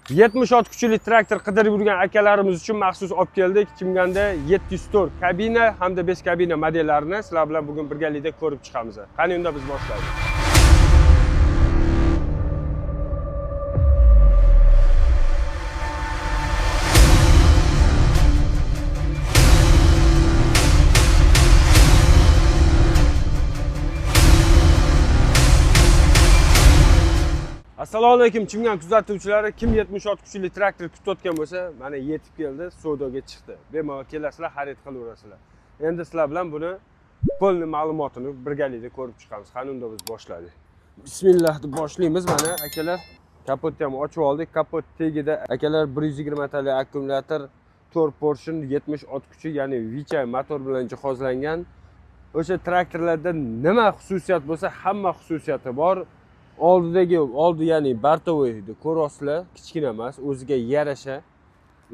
70 ot kuchli traktor qidirib yurgan akalarimiz uchun maxsus olib keldik. Chimganda 704 kabina hamda 5 kabina modellarini sizlar bilan bugun birgalikda ko'rib chiqamiz. Qani unda biz boshlaymiz. Assalomu alaykum Chimgan kuzatuvchilari. Kim 70 ot kuchli traktor kutayotgan bo'lsa, mana yetib keldi, savdoga chiqdi. Bemalol kelasizlar, xarid qilaverasizlar. Endi sizlar bilan buni polni ma'lumotini birgalikda ko'rib chiqamiz. Qani unda biz boshlaylik. Bismillah deb boshlaymiz. Mana akalar kapotni ham ochib oldik. Kapot tagida akalar 120 tali akkumulyator 4 portion 70 ot kuchi, ya'ni Vichay motor bilan jihozlangan. O'sha traktorlarda nima xususiyat bo'lsa, hamma xususiyati bor. Oldi ya'ni bartovoy ko'rasizlar, kichkina emas, o'ziga yarasha.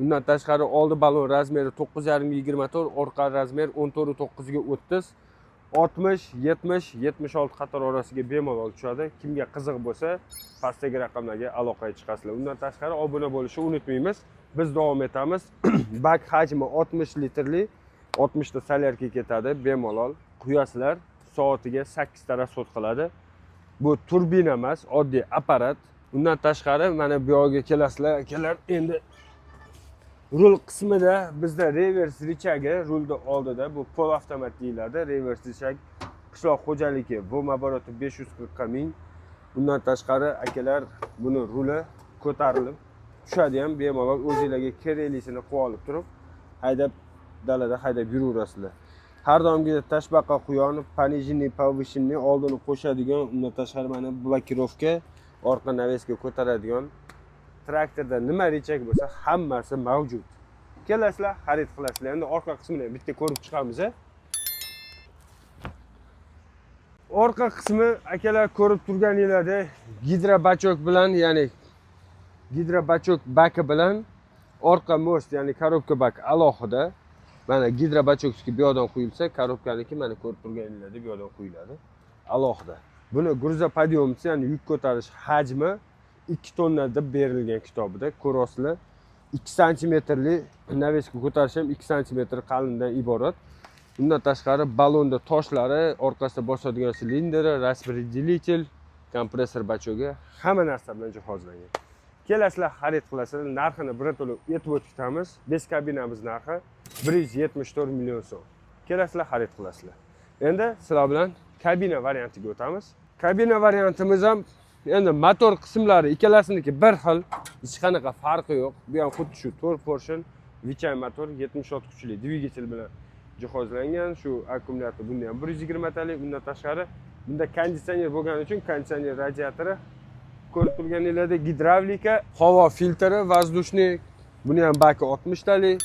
Undan tashqari oldi balon razmeri 9,5-24, orqa razmer 14,9 ga 30, 60, 70, 76 qator orasiga bemalol tushadi. Kimga qiziq bo'lsa, pastdagi raqamlarga aloqaga chiqasizlar. Undan tashqari obuna bo'lishni unutmaymiz. Biz davom etamiz. Bak hajmi 60 litrli, 60 ta solyarka ketadi, bemalol quyasizlar. Soatiga 8 ta rasxod qiladi. Bu turbina emas, oddiy apparat. Undan tashqari mana bu yoqqa kelasizlar. Akalar, endi rul qismida bizda reverse richagi, rulda oldida bu pol avtomat deyiladi. Reverse richag qishloq xo'jaligi vom обороты 540 ga 1000. Undan tashqari akalar, buni ruli ko'tarilib tushadi ham, bemalol o'zingizlarga keraklisini qilib olib turib, haydab dalada haydab yuraverasizlar. Har doimgidek tashbaqa quyoni, пониженный, повышенный oldini qo'shadigan, undan tashqari mana blokirovka, orqa naveska ko'taradigan. Traktorda nima richak bo'lsa, hammasi mavjud. Kelasizlar, xarid qilasizlar. Endi orqa qismini bitta ko'rib chiqamiz. Orqa qismi akalar ko'rib turganinglardek gidrobachok bilan, ya'ni gidrobachok baki bilan orqa most, ya'ni korobka bak alohida. Mana gidrobachokski bu yoqdan quyilsa, korobkaniki mana ko'rib turganinglardek bu yoqdan quyiladi. Alohida. Buni gruzopodiyomchi, ya'ni yuk ko'tarish hajmi 2 tonna deb berilgan kitobida ko'rasizlar. 2 santimetrli naveska ko'tarish ham 2 santimetr qalindan iborat. Undan tashqari balonda toshlari, orqasida bosadigan silindri, распределитель, kompressor bachogi, hamma narsa bilan jihozlangan. Kelasizlar, xarid qilasizlar. Narxini birato'la aytib o'tamiz. 5 kabinamiz narxi 174 million so'm. Kelasizlar, xarid qilasizlar. Endi sizlar bilan kabina variantiga o'tamiz. Kabina variantimiz ham endi motor qismlari ikkalasiniki bir xil, hech qanaqa farqi yo'q. Bu ham xuddi shu 4 portion Vichay motor 70 ot kuchli dvigatel bilan jihozlangan. Shu akkumulyator bunda ham 120 talik. Undan tashqari bunda konditsioner bo'lgani uchun konditsioner radiatori, ko'rib turganinglardek gidravlika, havo filtri, воздушный, buni ham baki 60 talik.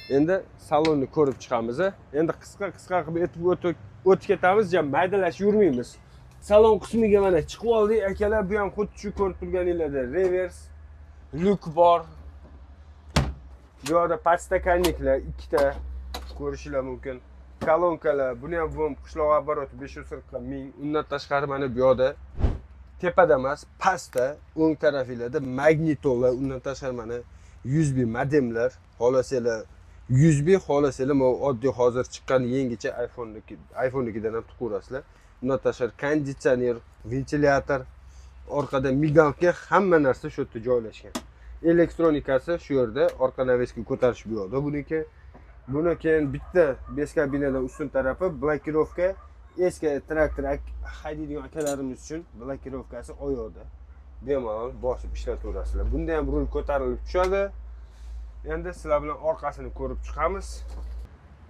Endi salonni ko'rib chiqamiz. Endi qisqa qilib aytib o'tib ketamiz, jam maydalash yurmaymiz. Salon qismiga mana chiqib oldik akalar. Bu ham xuddi shu ko'rib turganinglardek reverse, lyuk bor. Bu yerda podstakanniklar 2 ta ko'rishinglar mumkin. Kolonkalar, buni ham vom qishloq обороты 540 ga 1000. Undan tashqari mana bu yerda tepada emas, pastda o'ng tarafinglarda magnitollar, undan tashqari mana USB modemlar, xolasanglar USB, xolasanglar oddiy hozir chiqqan yangicha iPhone'nikidan ham tuqurasizlar. Undan tashqari konditsioner, ventilyator, orqada migalka, hamma narsa shu yerda joylashgan. Elektronikasi shu yerda, orqa naveska ko'tarish bu yoqda buniki. Buni keyin bitta 5 kabinadan ustun tarafi blokirovka. Eski traktor haydaydigan akalarimiz uchun blokirovkasi oyoqda. Bemalol bosib ishlataverasizlar. Bunda ham rul ko'tarilib tushadi. Endi sizlar bilan orqasini ko'rib chiqamiz.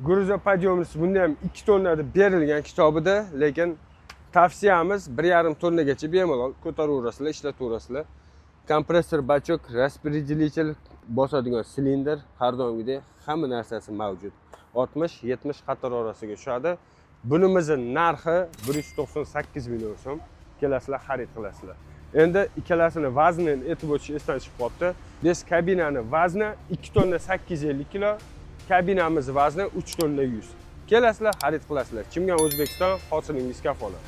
Gruzopodiyomimiz bunda ham 2 tonna deb berilgan kitobida, lekin tavsiyamiz 1,5 tonnagacha bemalol ko'taraverasizlar, ishlataverasizlar. Kompressor bachok, распределитель, bosadigan silindr, har doimgidek hamma narsasi mavjud. 60-70 qator orasiga tushadi. Bunimizning narxi 198 million so'm. Kelasizlar, xarid qilasizlar. Endi ikkalasini vaznini aytib o'tish esdan chiqib qolibdi. 5 kabinani vazni 2 tonna 850 kilo, kabinamiz vazni 3 tonna 100. Kelasizlar, xarid qilasizlar. Chimgan O'zbekiston, hosilingiz kafolat.